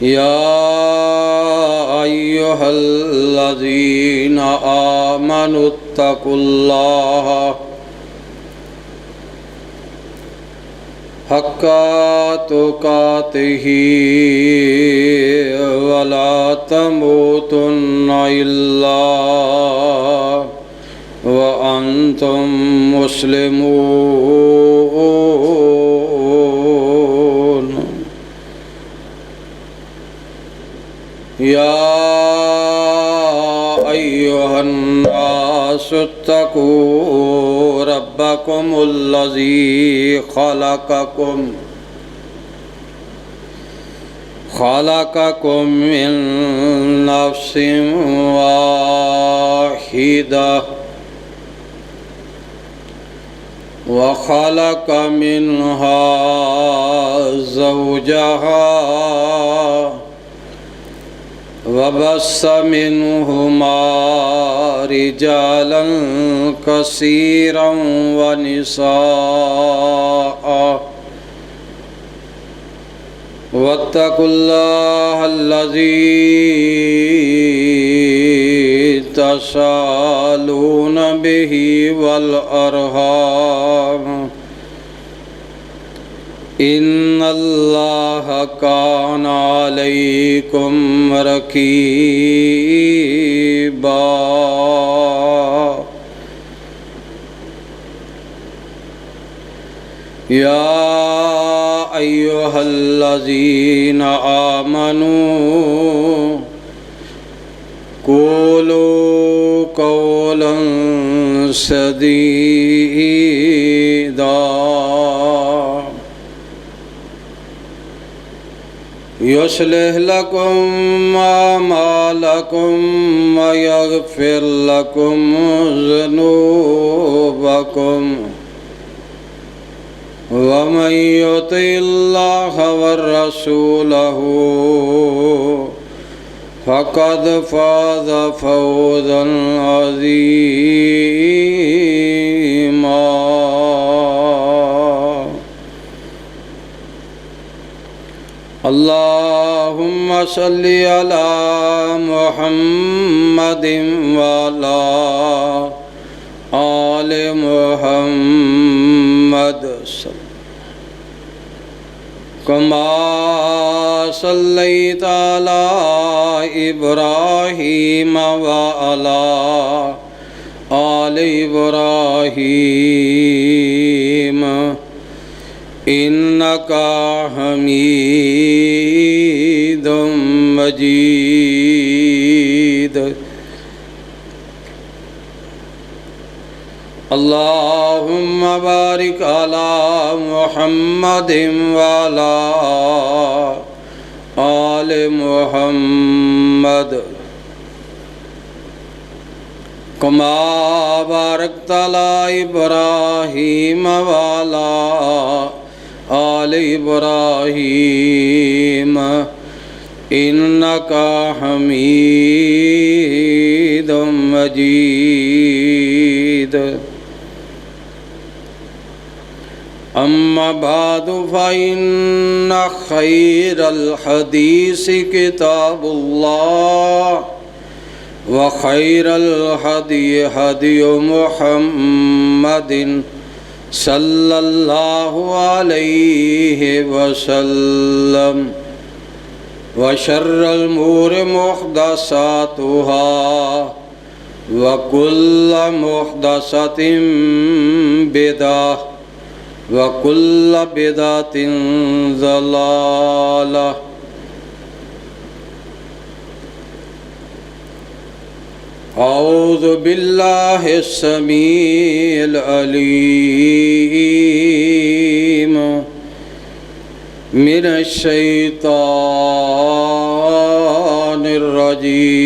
या अय्युहल्लज़ीना आमनुत्तकुल्लाह हक्का तुकातिही वला तमूतुन्ना इल्ला व अंतुम मुस्लिमून। या अय्युहन्नासु इत्तकू रब्बकुमुल्लज़ी खलक़कुम मिन नफ्सिन वाहिदा व खलक़ मिन्हा ज़ौजहा वबस्स मिन्हुमा रिजालन कसीरन व निसाअ वत्तकुल्लाहल्लज़ी तसालून बिही वल अरहाम इन्नल्लाह कान अलैकुम रकीबा। या अय्युहल्लज़ीना आमनू क़ूलू क़ौलन सदीदा युस्लिह लकुम अमालकुम व यग़फ़िर लकुम ज़ुनूबकुम व मन युतिइल्लाह वर्रसूलहु फ़क़द फ़ाज़ फ़ौज़न अज़ीमा। अल्लाहुम्मा सल्लि अला मुहम्मदिन व अला आलि मुहम्मद कमा सल्लैता अला इब्राहीम व अला आलि इब्राहीम इन्नका हमीदुम मजीद। अल्लाहुम्मा बारिक अला मुहम्मदिन व अला आलि मुहम्मद कमा बारकता अला इब्राहीम व अला आलि इब्राहीम इन्नका हमीदुम मजीद। अम्मा बादु फ़इन्न खैरल हदीसी किताबुल्लाह व खैरल हदी हदियु मुहम्मदिन सल्लल्लाहु अलैहि वसल्लम व शर्रल उमूरि मुहदसातुहा व कुल्लु मुहदसतिन बिदअह व कुल्लु बिदअतिन ज़लालह। औज़ु बिल्लाहि समीइल अलीम मिनश शैतानिर रजीम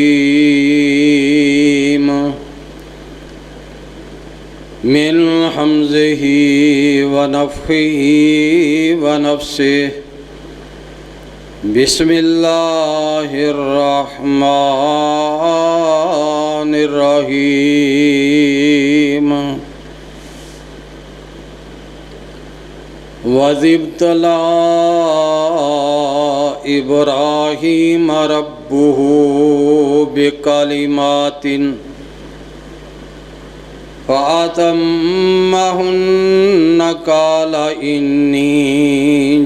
मिन हमज़िही व नफ़्ख़िही व नफ़्सिही। बिस्मिल्लाहिर्रहमानिर्रहीम। वज़िब्तला इब्राहीम रब्बुहु बिकलिमातिन फ़अतम्महुन्ना क़ाल इन्नी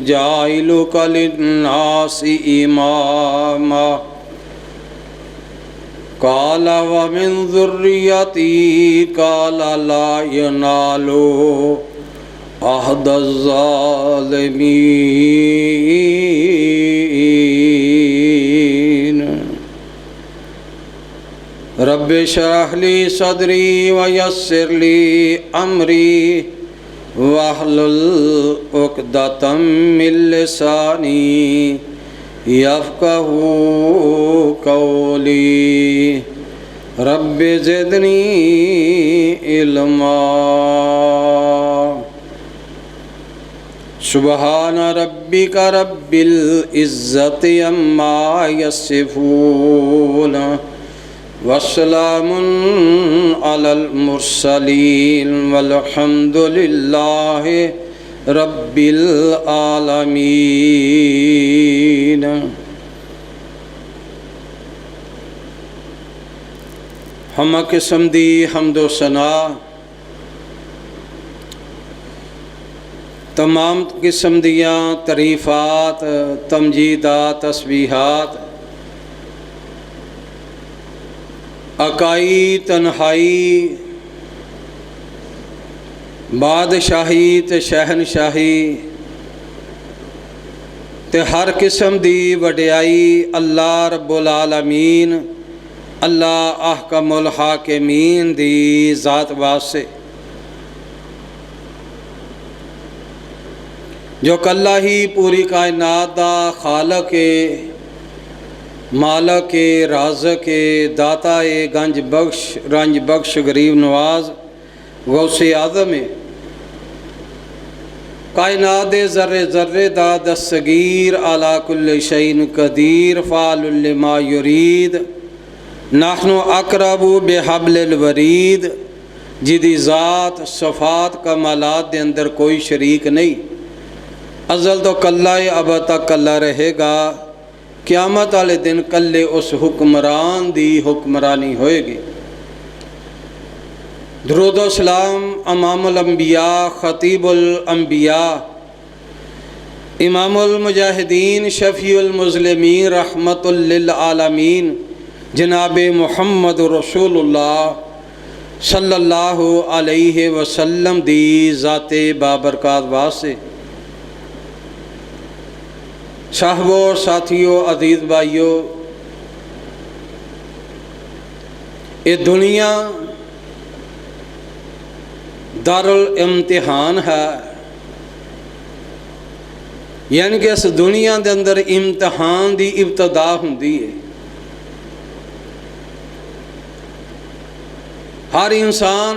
जाइलुका लिन्नासि इमामा क़ाल व मिन ज़ुर्रिय्यती क़ाल ला यनालु अहदज़्ज़ालिमीन। रब्बि इश्रह ली सदरी व यस्सिर ली अमरी वहलुल उक़दतम मिन लिसानी यफ़क़हू क़ौली। रब्बि ज़िदनी इल्मा। सुबहान रब्बिका रब्बिल इज़्ज़ति अम्मा यसिफ़ून वस्सलामुन अलल मुरसलीन वल्हम्दुलिल्लाहि रब्बिल आलमीन। हम किस्म दी हम्दो सना तमाम किस्म दियाँ तरीफ़ात तमजीदात तस्बीहात अकाई तन्हाई बादशाही ते शहनशाही ते हर किस्म दी वडियाई अल्लाह रब्बुल आलमीन अल्लाह अहकमुल हाकिमीन दी ज़ात वास्ते जो कल्ला ही पूरी कायनात दा खालक है, मालक है, राज़क है, दाता है, गंज बख्श गरीब नवाज गौसे आज़म है। कायनात दे ज़र्रे ज़र्रे दा दस्तगीर अला कुल्लि शैइन कदीर फ़ाअलुल लिमा युरीद नहनु अक़रबु बिहब्लिल वरीद। जिदी ज़ात सफ़ात कमालात दे अंदर कोई शरीक नहीं, अज़ल तो कल्ला है, अब तक कल्ला रहेगा। क़यामत वाले दिन कल्ले उस हुक्मरान दी हुक्मरानी होएगी। दुरूद सलाम इमामुल अंबिया ख़तीबुल अंबिया इमामुल मुजाहिदीन शफ़ीउल मुज़लिमीन रहमतुल लिल आलमीन जनाब मुहम्मद रसूलुल्लाह सल्लल्लाहु अलैहि वसल्लम दी ज़ाते बाबरकात वास्ते। साहबो साथियों अजीज़ भाइयों, ये दुनिया दारुल इम्तिहान है, यानी कि इस दुनिया के अंदर इम्तिहान की इब्तदा होंदी है। हर इंसान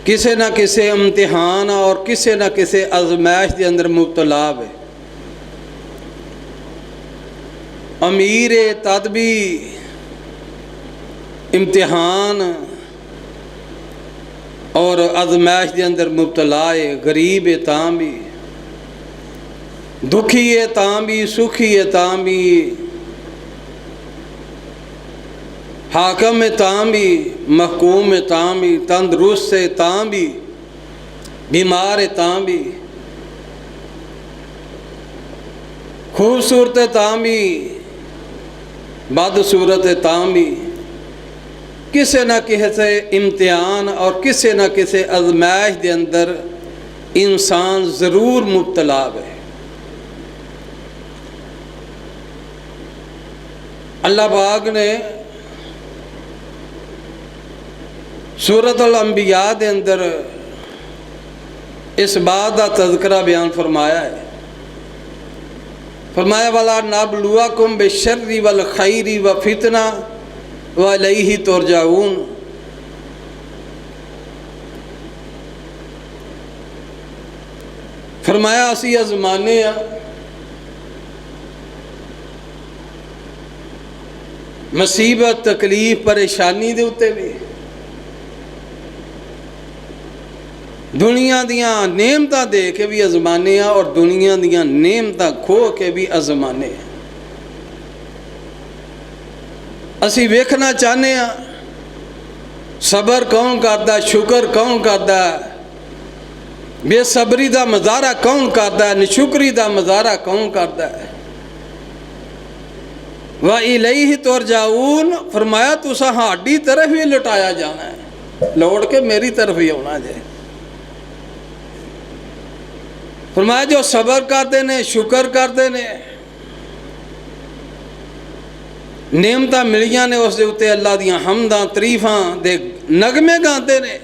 किसी न किसी इम्तिहान और किसी न किसी आजमाइश के अंदर मुब्तला है। अमीर है तद भी इम्तिहान और आजमाइश के अंदर मुब्तला है, गरीब है तां भी, दुखी है तां भी, सुखी है तां भी, हाकम है तां भी, महकूम है तां भी, तंदरुस्त है तां भी, बीमार है तां भी, खूबसूरत है तां भी, बदसूरत है तां भी, किसी न किसी इम्तिहान और किसी न किसी आजमाइश के अंदर इंसान ज़रूर मुब्तला है। अल्लाह पाक ने सूरतुल अंबिया के अंदर इस बात का तज़किरा बयान फरमाया है। फरमाया वाला नबलुवकुम बिश्शर्रि वल खैरि व फितना व इलैहि तुरजाऊन। फरमाया असी आज़माने आ मुसीबत तकलीफ परेशानी दे उत्ते भी दुनिया दियां नेमतां दे के भी अजमाने आ और दुनिया दियां नेमतां खो के भी अजमाने आ। असी वेखना चाहते हैं सबर कौन करता, शुक्र कौन करता, बेसबरी का मज़ारा कौन करता है, नशुकरी का मज़ारा कौन करता है। व इलैहि तुरजाऊन, फरमाया तुसा हाडी तरफ ही लौटाया जाना है, लौट के मेरी तरफ ही आना जाए। फरमाया जो सबर करते ने, शुक्र करते ने, नेमतां मिलियां ने उस दे उत्ते अल्लाह दियां हमदां तरीफां दे नगमे गाते ने।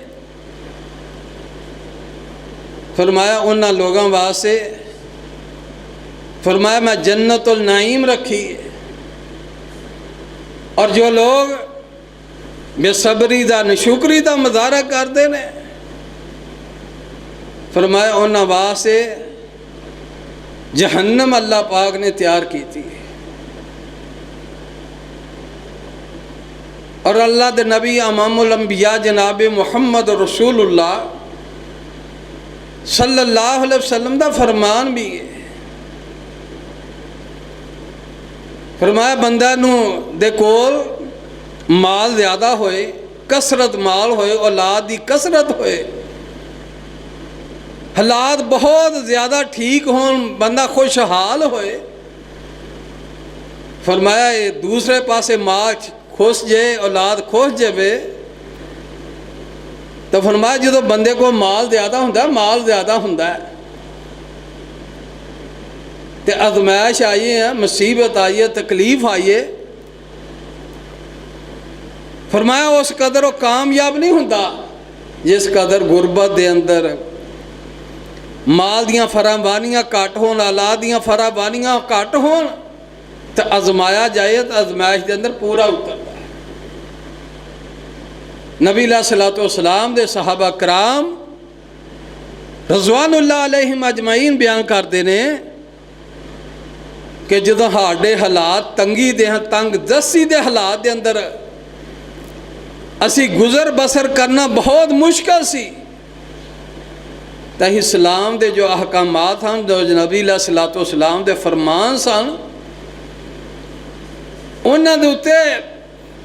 फरमाया उन्हां लोगों वास्ते, फरमाया मैं जन्नतुल नाईम रखी है। और जो लोग बेसबरी का नशुकरी का मज़ारा करते ने, फरमाया उन्हां वास्ते जहन्नम अल्लाह पाक ने तैयार की थी। और अल्लाह दे नबी इमामुल अंबिया जनाब मुहम्मद रसूलुल्लाह सल्लल्लाहु अलैहि वसल्लम दा फरमान भी है। फरमाया बंदा नू दे कोल माल ज़्यादा होए, कसरत माल होए, औलाद की कसरत होए, हालात बहुत ज़्यादा ठीक होन, बंदा खुशहाल होए। फरमाया ये दूसरे पासे माल खुश जाए, औलाद खुश जाए, तो फरमाया जो बंदे को माल ज़्यादा होंदा, माल ज़्यादा होंदा है ते आजमाइश आई है, मुसीबत आई है, तकलीफ आई है, फरमाया उस कदर वो कामयाब नहीं होंदा जिस कदर गुरबत दे अंदर माल दियां फरावानियां घट होन, औलाद दियां फरावानियां घट होन, तो आजमाया जाए तो आजमाइश के अंदर पूरा उतरता है। नबी अलैहिस्सलातु वस्सलाम दे सहाबा कराम रज़वानुल्लाह अलैहिम अजमईन बयान करते हैं कि जो साडे हालात तंगी दे हैं, तंग दस्ती दे हालात के अंदर असी गुजर बसर करना बहुत मुश्किल सी, तो इस्लाम दे जो अहकामात हैं, जो नबी अलैहिस्सलातु वस्सलाम दे फरमान सन, उन्हां दे उत्ते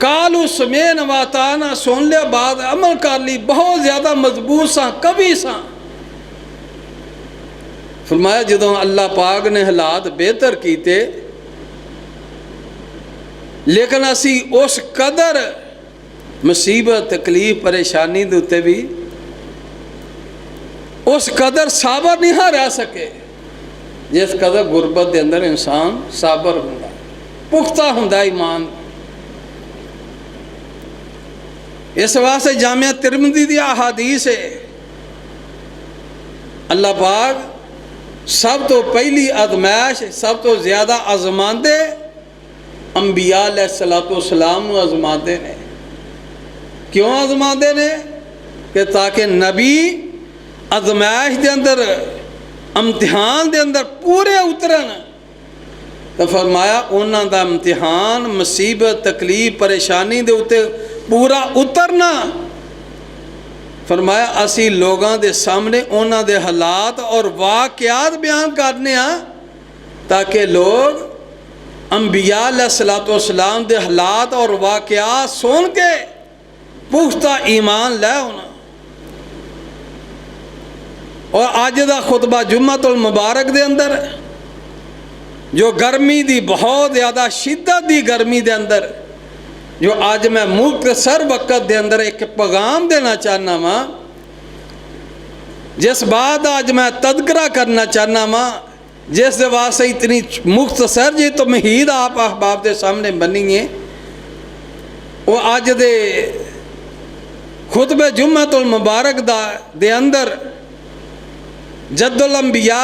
कालू समेन वाताना सुन लिया, बाद अमल कर ली, बहुत ज़्यादा मजबूत सा, कवि सा। फरमाया जो अल्लाह पाक ने हालात बेहतर किए, लेकिन असी उस कदर मुसीबत तकलीफ परेशानी के उत्ते भी उस कदर साबर नहीं रह सके जिस कदर गुरबत के अंदर इंसान साबर होंदा, पुख्ता होंदा ईमान। इस वास्ते जामिया तिरमिज़ी दी अहादीस है, अल्लाह पाक सब तो पहली आजमाइश, सब तो ज़्यादा आजमाते अंबिया अलैहिस्सलातु वस्सलाम नूं आजमाते ने। क्यों आजमाते ने? कि ताकि नबी आजमाइश के अंदर, इम्तिहान के अंदर पूरे उतरन। तो फरमाया उन्हां दा इम्तिहान, मुसीबत तकलीफ परेशानी दे उत्ते पूरा उतरना, फरमाया असी लोगों के सामने उन्हां दे हालात और वाक़यात बयान करने ताकि लोग अंबिया अलैहिस्सलातु वस्सलाम दे हालात और वाक़यात सुन के पुख्ता ईमान लै होना। और अज दा खुतबा जुम्मतुल मुबारक दे अंदर जो गर्मी दी बहुत ज़्यादा शिद्दत दी गर्मी दे अंदर जो अज मैं मुख्तसर वक़्त दे अंदर एक पैगाम देना चाहना वा, जिस बात अज मैं तदकरा करना चाहना वा, जिस वास्ते इतनी मुख्तसर जी तो तमहीद आप अहबाब के सामने बनी है, वो अज दे खुतबे जुम्मतुल मुबारक दे अंदर जद्दुल अंबिया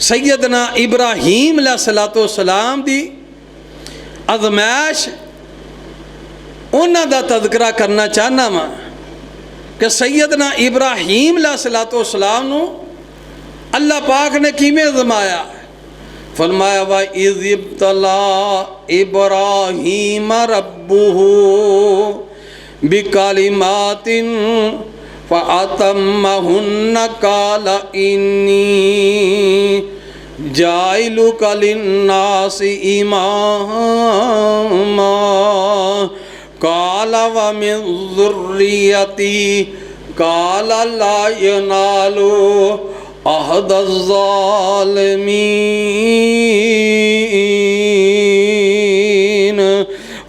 सैयदना इब्राहीम अलैहिस्सलातु वस्सलाम दी आज़माइश उन्हां दा तज़किरा करना चाहना वा कि सैयदना इब्राहीम अलैहिस्सलातु वस्सलाम नूं अल्लाह पाक ने किवें आज़माया। फरमाया वा इज़ इब्तला इब्राहीम रब्बुहु बिकलिमातिन फ़अतम्महुन्ना क़ाल इन्नी जाइलुका लिन्नासि इमामा क़ाल व मिन ज़ुर्रियती क़ाल ला यनालु अहदज़्ज़ालिमीन।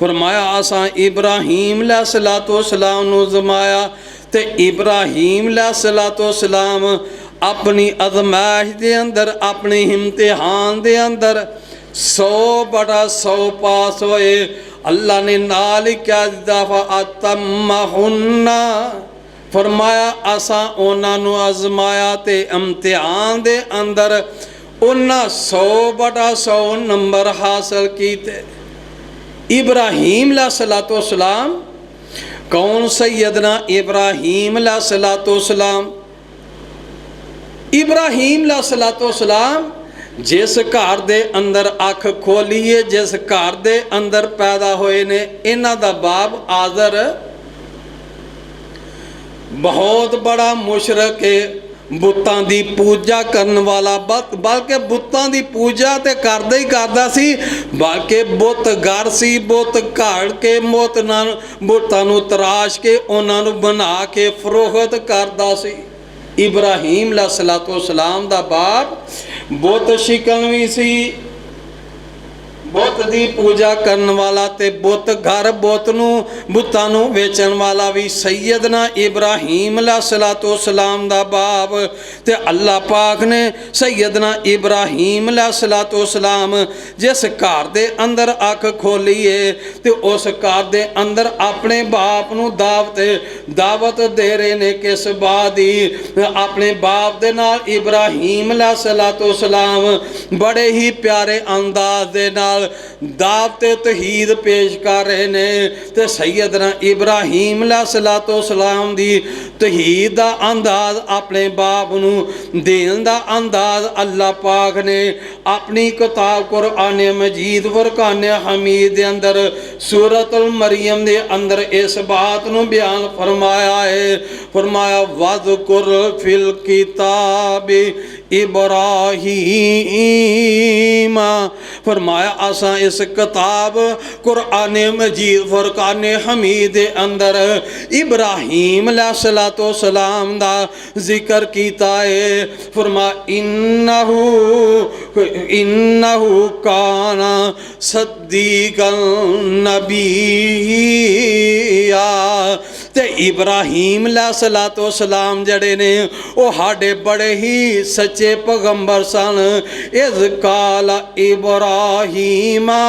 फरमाया असां इब्राहीम अलैहिस्सलाम नूं ज़माया ते इब्राहीम अलैहिस्सलाम अपनी अज़माइश दे अंदर अपने इम्तिहान दे अंदर 100/100 पास होए। अल्लाह ने नाल ही क्या दिता फ़अतम्महुन्ना फरमाया असां उन्हां नूं आज़माया ते इम्तिहान दे अंदर उन्हां 100/100 नंबर हासिल कीते। इब्राहीम अलैहिस्सलाम कौन? सैयदना इब्राहीम अलैहिस्सलाम। इब्राहीम अलैहिस्सलाम जिस घर दे अंदर अख खोलीए जिस घर दे अंदर पैदा होए ने, इन्हां दा बाप आज़र बहुत बड़ा मुशरक है, बुतां दी पूजा करन वाला, बल्कि बुतां दी पूजा ते करदा ही करदा सी, बल्कि बुत घर सी, बुत घाड़ के बुतां नूं तराश के उन्हां नूं बना के फरोख्त करदा सी। इब्राहीम अलैहिस्सलाम दा बाप बुत शिकन भी सी, बुत दी पूजा करन वाला ते बुत घर बुतां नूं वेचण वाला भी। सैयदना इब्राहीम अलैहिस्सलाम दा बाप ते अल्लाह पाक ने सैयदना इब्राहीम अलैहिस्सलाम जिस घर दे अंदर अख खोली है ते उस घर दे अंदर अपने बाप नूं दावत दे रहे ने। किस बात दी? अपने बाप दे नाल इब्राहीम अलैहिस्सलाम बड़े ही प्यारे अंदाज दे नाल दावत तौहीद पेश कर रहे ने ते सैयदना इब्राहीम अलैहिस्सलाम दी तौहीद दा अंदाज अपने बाप नूं देण दा अंदाज अल्लाह पाक ने अपनी किताब कुरान मजीद फुरकान हमीद दे अंदर सूरतुल मरियम दे अंदर इस बात नूं बयान फरमाया है। फरमाया वज़कुर फिल किताब इब्राहीम। फरमाया असां इस किताब कुरान मजीद फुरकान हमीद दे अंदर इब्राहीम अलैहिस्सलाम दा जिक्र कीता है। फरमाया इन्नहु काना सद्दीक़न नबिय्या। ते इब्राहीम अलैहिस्सलाम जड़े ने वो साडे बड़े ही सच्चे पैगंबर सन। इज़ काला इब्राहीमा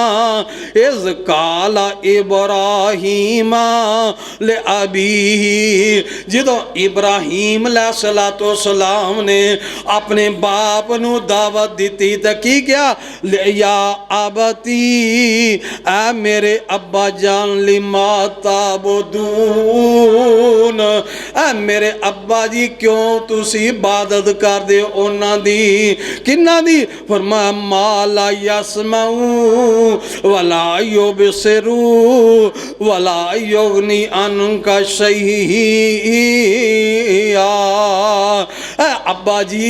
ले अबीही। जदों इब्राहीम अलैहिस्सलाम ने अपने बाप नूं दावत दी तो की क्या? या अबती ऐ मेरे अब्बा जान लिमा ताबुदून। ऐ मेरे अब्बा जी क्यों तुसी इबादत करदे हो उन्हां दी? किन्हां दी? फरमाया मा ला यसमाऊ वला युबसिरू वला युगनी अनका शैआ। अब्बा जी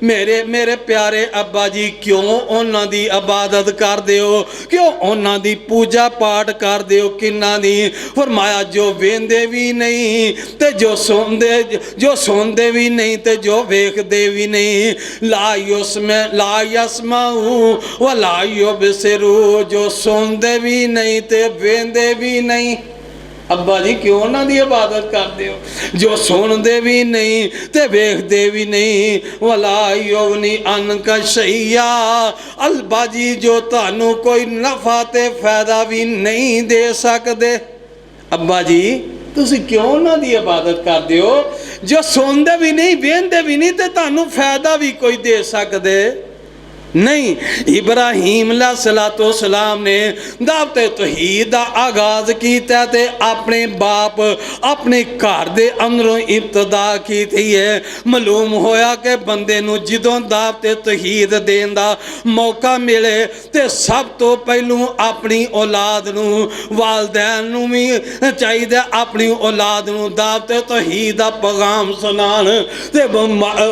मेरे प्यारे अब्बा जी क्यों उन्हां दी इबादत करदे हो, क्यों उन्हां दी पूजा पाठ करदे हो? किन्हां दी? फरमाया जो वेंदे भी नहीं ते जो सुनदे भी नहीं ते जो वेखदे भी नहीं। ला यसमाऊ वला युबसिरू, जो सुनदे भी नहीं ते वेंदे भी नहीं। अब्बा जी क्यों उन्हां दी इबादत करदे हो जो सुनदे भी नहीं ते वेखदे भी नहीं। वला युगनी अनका शैया। अब्बा जी जो तुहानू कोई नफा ते फायदा भी नहीं दे सकदे। अब्बा जी तुसी क्यों उन्हां दी इबादत करदे हो जो सुनदे भी नहीं वेंदे भी नहीं ते तुहानू फायदा भी कोई दे सकदे। नहीं, इब्राहीम अलैहिस्सलाम ने दावत तौहीद दा आगाज़ कीता ते अपने बाप अपने घर दे अंदरों इब्तदा की है। मालूम होया कि बंदे नूं जदों दावत तौहीद देण दा मौका मिले ते सब तो पहलू अपनी औलाद नूं, वालदैन नूं भी चाहिए अपनी औलाद नूं दावत तौहीद दा पैगाम सुनाण ते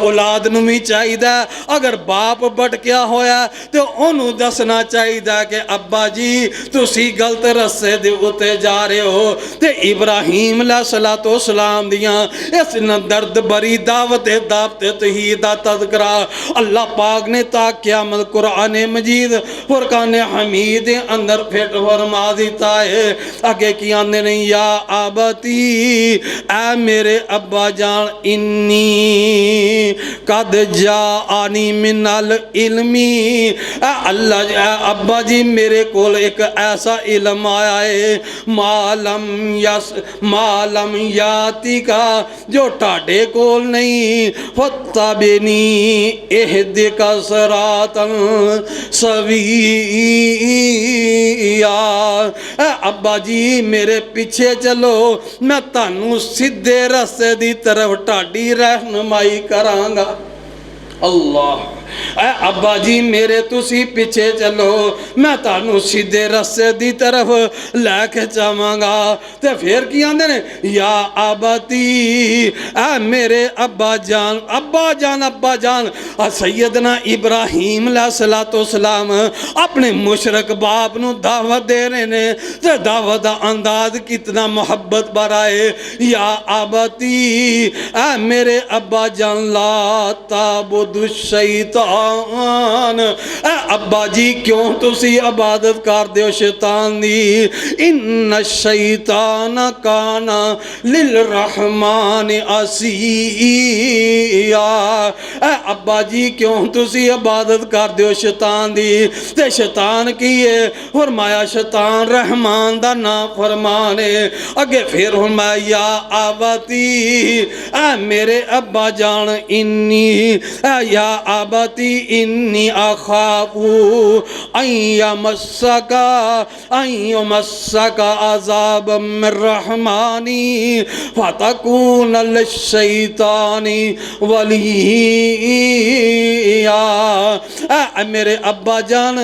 औलाद नूं भी चाहिए अगर बाप भटकिया होया तो उन्होंने दसना चाहिए कि अब्बा जी तुसी गलत रस्ते दे उत्ते जा रहे हो। ते इब्राहीम अलैहिस्सलाम दियां इस दर्द भरी दावत तौहीद दा तज़किरा अल्लाह पाक ने ता क़यामत कुरान मजीद फुरकान हमीद दे अंदर फिट फरमा दिता है। अगे की आंदे ने या आबती ऐ मेरे अब्बा जान इन्नी कद जा आनी मिनल इल्मी अल्लाह अब्बा जी मेरे कोल एक ऐसा इल्म आया है मालम याति का जो टाडे कोल नहीं। फत्तबिनी इहदिका सिरातन सविया अब्बा जी मेरे पीछे चलो मैं तानू सीधे रस्ते दी तरफ टाडी रहनुमाई करांगा। अल्लाह अब्बा जी मेरे तुसी पीछे चलो मैं तानू सीधे रस्ते दी तरफ लैके जावांगा। ते फिर की आंदे ने या आबती ऐ मेरे अब्बा जान अब्बा जान अब्बा जान। सैयदना इब्राहीम अलैहिस्सलाम अपने मुशरक बाप नू दावत दे रहे ने ते दावत दा अंदाज कितना मोहब्बत भरा है। या आबती ऐ मेरे अब्बा जान ला ताबुदु शैतान अब्बा जी क्यों तुसी इबादत करदे हो शैतान दी। इन्ना शैतान काना लिल रहमान असिया अब्बा जी क्यों तुसी इबादत करदे हो शैतान दी। ते शैतान की है फरमाया शैतान रहमान दा नाम फरमाने। अगे फिर फरमाया या आबती ऐ मेरे अब्बा जान इन्नी या आबती इन्नी आखाफू अय्यमस्सका अज़ाब मिर रहमानी फतकून लिश्शैतानी वलिया। मेरे अब्बा जान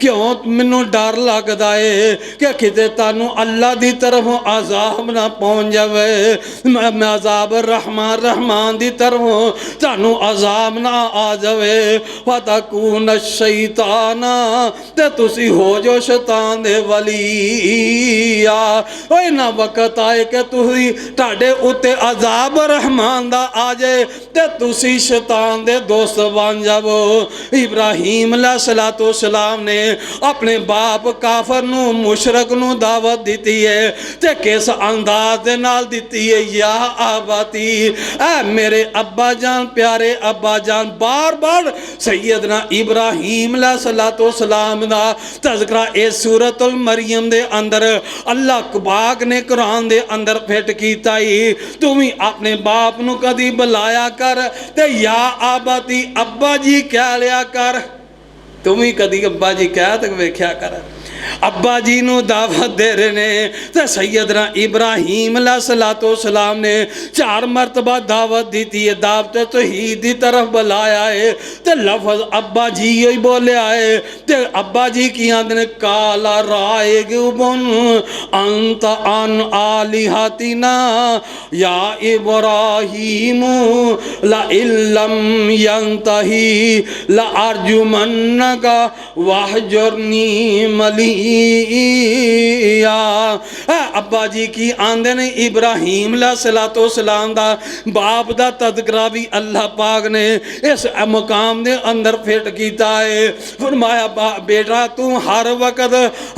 क्यों मैनू डर लगदा है कि किते तानू अल्लाह दी तरफ अज़ाब ना पहुंच जावे। मैं अज़ाब रहमान दी तरफ तानू अज़ाब ना आ जावे। फतकून शैताना ते तुसी हो जो शैतान दे वलिया। ओए ना वक्त आए कि तुसी ताडे उत्ते अज़ाब रहमान दा आ जाए ते तुसी शैतान दे दोस्त बन जावो। इब्राहीम अलैहिस्सलाम ने अपने बाप काफर नू मुशरक नू दावत दी है ते किस अंदाज दे नाल दी है। या आबाती ऐ मेरे अब्बा जान प्यारे अब्बा जान। बार बार सैयदना इब्राहीम अलैहिस्सलाम दा तज़किरा इस सूरतुल मरियम दे अंदर अल्लाह पाक ने कुरान दे अंदर फिट कीता ही। तू भी अपने बाप नू कदी बुलाया कर ते या आबाती अब्बा जी कह लिया कर। तू भी कदी अब्बा जी कह तक वेख्या कर। अब्बा जी नू दावत दे रहे ने ते सैयदना इब्राहीम अलैहिस्सलाम ने 4 मरतबा दावत दी है। दावत तौहीद दी तरफ बुलाया है ते लफ्ज़ अब्बा जी ही बोलिया है। ते अब्बा जी की आंदे ने काला रायगुबुन अंत अन आलिहतिना या इब्राहीम ला इल्लम यंतही ला अर्जुमन्नका वहजुरनी मली। अब्बा जी की आंदे ने इब्राहीम अलैहिस्सलाम दा बाप दा तज़किरा भी अल्लाह पाक ने इस मकाम दे अंदर फिट कीता है। फरमाया बेटा तू हर वक्त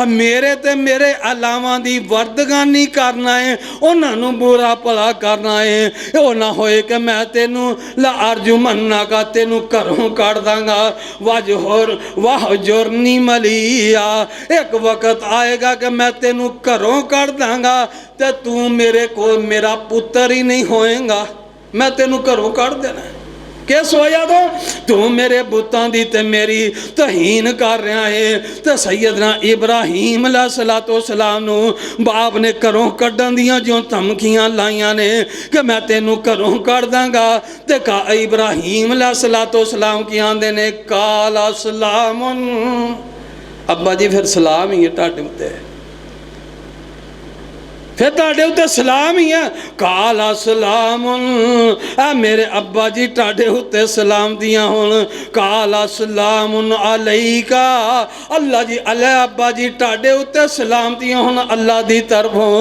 मेरे ते मेरे अलावा दी वर्दगानी करना है, उन्होंने बुरा भला करना है। ओ ना होए कि मैं तेनू ला अर्जुमन्ना का तेनू घरों कढ़ दांगा। वाह जुरनी मलिया एक वक्त आएगा कि मैं तेनू घरों कढ़ दांगा ते तू मेरे को मेरा पुत्र ही नहीं होएगा, मैं तेनू घरों कढ़ देना। किस वजह तो तू मेरे बुतां दी ते मेरी तहीन कर रहा है। तो सैयदना इब्राहीम अलैहिस्सलातु वस्सलाम नू बाप ने घरों कड्ढण दियां जो धमकियां लाइयां ने कि मैं तेनू घरों कढ़ दांगा। ते इब्राहीम अलैहिस्सलातु वस्सलाम की आंदे ने काला सलामुन, अब्बा जी फिर सलाम ही है तुहाडे उत्ते, फिर तुहाडे उत्ते सलाम ही है। काला सलामुन, मेरे अब्बा जी तुहाडे उत्ते सलाम दियां होण। काला सलामुन अलैका, अल्लाह जी अल्लाह अब्बा जी तुहाडे उत्ते सलाम दियां होण अल्लाह दी तरफों।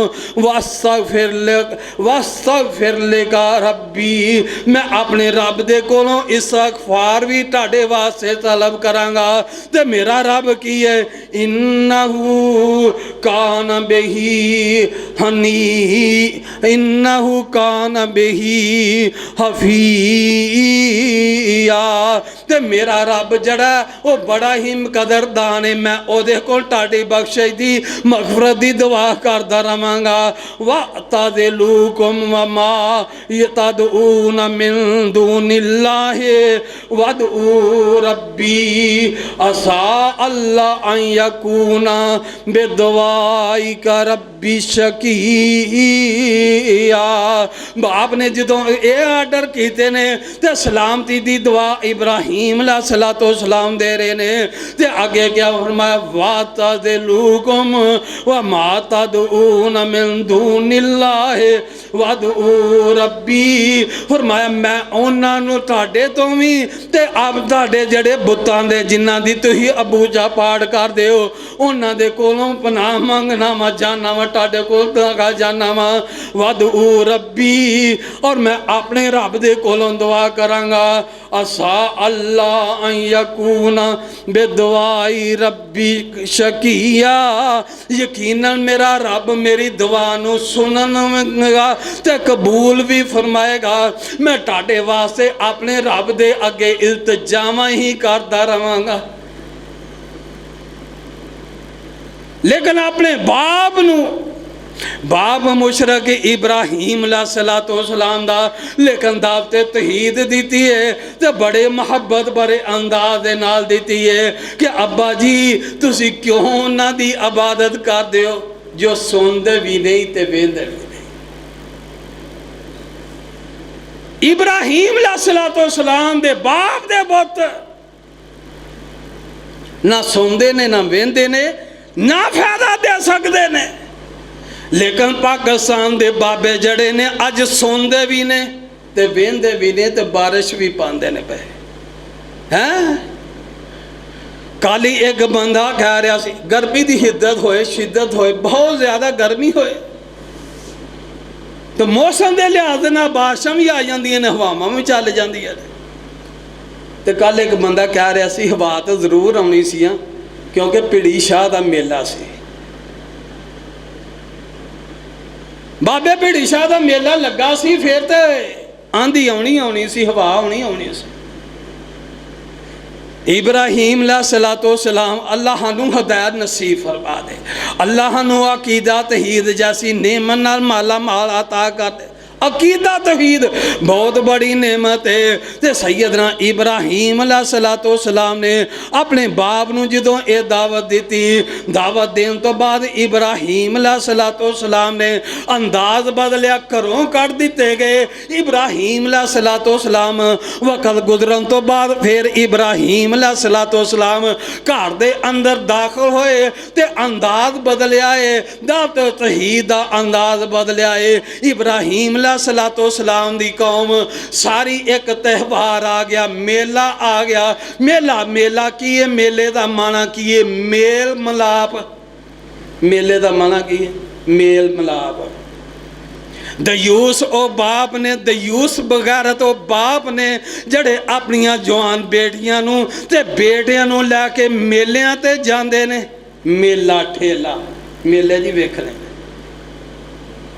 वस्तगफिर लिका रब्बी, मैं अपने रब दे कोलों इस्तगफार भी तुहाडे वास्ते तलब करांगा। ते मेरा रब की है, इन्नहू कान बिही हनी, इन्नहू कान बिही हफिया। ते मेरा रब जड़ा वो बड़ा ही कदरदान है। मैं ओदे कोल तुहाडी बख्शिश दी मगफरत दी दुआ करदा रवांगा। वअतज़िलुकुम वमा यतदऊन मिन दूनिल्लाहि वदऊ रब्बी असा अल्लाह अन यकूना बिदवाइका रब्बी शकीया। बाप ने जदों ये आर्डर कीते ने ते सलामती दी दुआ इब्राहीम अलैहिस्सलातु वस्सलाम दे रहे ने। ते अगे क्या फरमाया, वअतज़िलुकुम वमा तदऊन मिन दूनिल्लाहि वदऊ रब्बी। फरमाया मैं उन्हां नूं तुहाडे तो भी ते अब तुहाडे जड़े बुतां दे जिन्हां दी तुसीं अबूजा पाठ करदे हो उन्हां दे कोलों पनाह मंगना वा जाना वा तुहाडे कोल जाना वा। वदऊ रब्बी, और मैं अपने रब दे कोलों दुआ करांगा। असा अल्लाह अन यकूना बिदवाई रब्बी शकीया, यकीनन मेरा रब मेरी दुआ नूं सुनगा ते कबूल भी फरमाएगा। मैं तुहाडे वास्ते अपने रब दे अगे इल्तजामा ही करदा रवांगा। लेकिन अपने बाप नूं, बाप मुशरक इब्राहीम अलैहिस्सलातु वस्सलाम दा लेकिन दावत तहीद दी है तो बड़े मुहब्बत बड़े अंदाज दे नाल दी है कि अब्बा जी तुसी क्यों उन्हां दी इबादत करदे हो जो सुनदे भी नहीं ते वेंदे भी नहीं। इब्राहीम अलैहिस्सलातु वस्सलाम दे बाप दे पुत्त ना सुनदे ने ना वेंदे ने ना फायदा दे सकते ने। लेकिन पाकिस्तान दे बाबे जड़े ने अज सुनते भी ने ते वेंदे भी ने ते बारिश भी पाते ने पे हैं। कल ही एक बंदा कह रहा सी गर्मी की शिद्दत होए बहुत ज़्यादा गर्मी होए तो मौसम के लिहाज नाल बारिशां भी आ जांदियां ने हवावां भी चल जांदियां ने। ते कल एक बंदा कह रहा सी हवा तो जरूर आउणी सी क्योंकि भिड़ी शाह का मेला सी। बाबे भिड़ी शाह का मेला लगा सी फिर तो आंधी आउणी सी हवा आउणी सी। इब्राहीम अलैहिस्सलातु वस्सलाम अल्लाह नूं हदायत नसीब फरमा दे, अल्लाह नूं अकीदा तहीद जैसी नेमत नाल माला माल अता कर दे। अकीदा तहीद बहुत बड़ी नेमत है। तो सैयदना इब्राहीम अलैहिस्सलातु वस्सलाम ने अपने बाप नूं जदों ये दावत दी, दावत देने तो बाद इब्राहीम अलैहिस्सलातु वस्सलाम ने अंदाज बदलिया, घरों कढ़ दिते गए। इब्राहीम अलैहिस्सलातु वस्सलाम वक्त गुजरन तो बाद फिर इब्राहीम अलैहिस्सलातु वस्सलाम घर दे अंदर दाखिल होए ते अंदाज बदलिया है, दावत तहीद दा अंदाज बदलिया है। इब्राहीम अलैहिस्सलातु वस्सलाम दी कौम सारी एक त्यौहार आ गया, मेला आ गया। मेला की है? मेले का माना की है? मेल मिलाप। मेले का माना की है? मेल मिलाप। दयूस ओ बाप ने, दयूस बगैरत ओ बाप ने जड़े अपनियां जवान बेटियां नूं ते बेटियां नूं लैके मेलियां ते जांदे ने। मेला ठेला मेले जी वेख ले,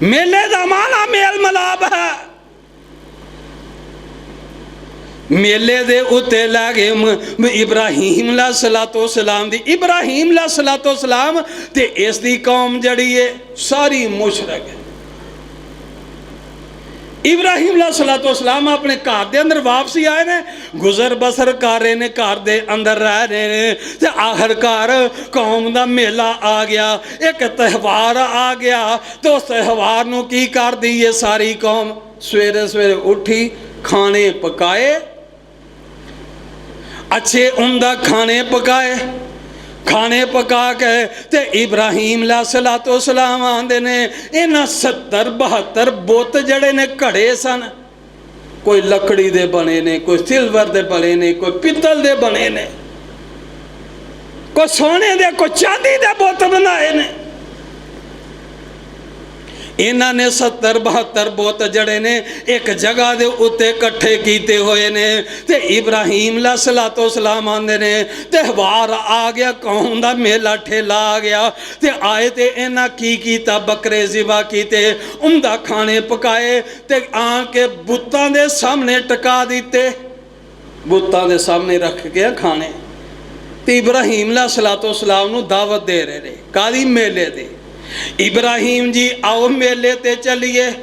मेले का माना मेल मिलाप है। मेले दे उत्ते लै गए इब्राहीम अलैहिस्सलातु वस्सलाम दी। इब्राहीम अलैहिस्सलातु वस्सलाम ते इस दी कौम जड़ी है सारी मुशरक है। इब्राहिम अलैहिस्सलाम अपने घर के अंदर वापसी आए ने, गुजर बसर कर रहे ने, घर के अंदर रह रहे ने, ते आखिरकार कौम का मेला आ गया, एक त्यौहार आ गया। तो उस त्यौहार नूं की कर दी ये सारी कौम, सवेरे सवेरे उठी, खाने पकाए, अच्छे उम्दा खाने पकाए, खाने पका के ते इब्राहिम अलैहिस्सलाम आंदे ने इन्हां 70-72 बुत जड़े ने घड़े सन, कोई लकड़ी दे बने ने, कोई सिल्वर दे बने ने, कोई पित्तल दे बने ने, कोई सोने दे, कोई चांदी दे बुत बनाए ने। इन्हां ने 70-72 बुत जड़े ने एक जगह दे उत्ते इकट्ठे कीते हुए ने। ते इब्राहिम अलैहिस्सलाम आंदे ने त्यौहार आ गया, कौम दा मेला ठेला आ गया। ते आए ते इन्हां की कीता, बकरे ज़िबा कीते, उम्दा खाने पकाए ते आन के बुतां दे सामने टका दिते, बुतां दे सामने रख के खाने। ते इब्राहिम अलैहिस्सलाम नूं दावत दे रहे ने, कादी मेले दी। इब्राहिम जी आओ मेले ते चलिए।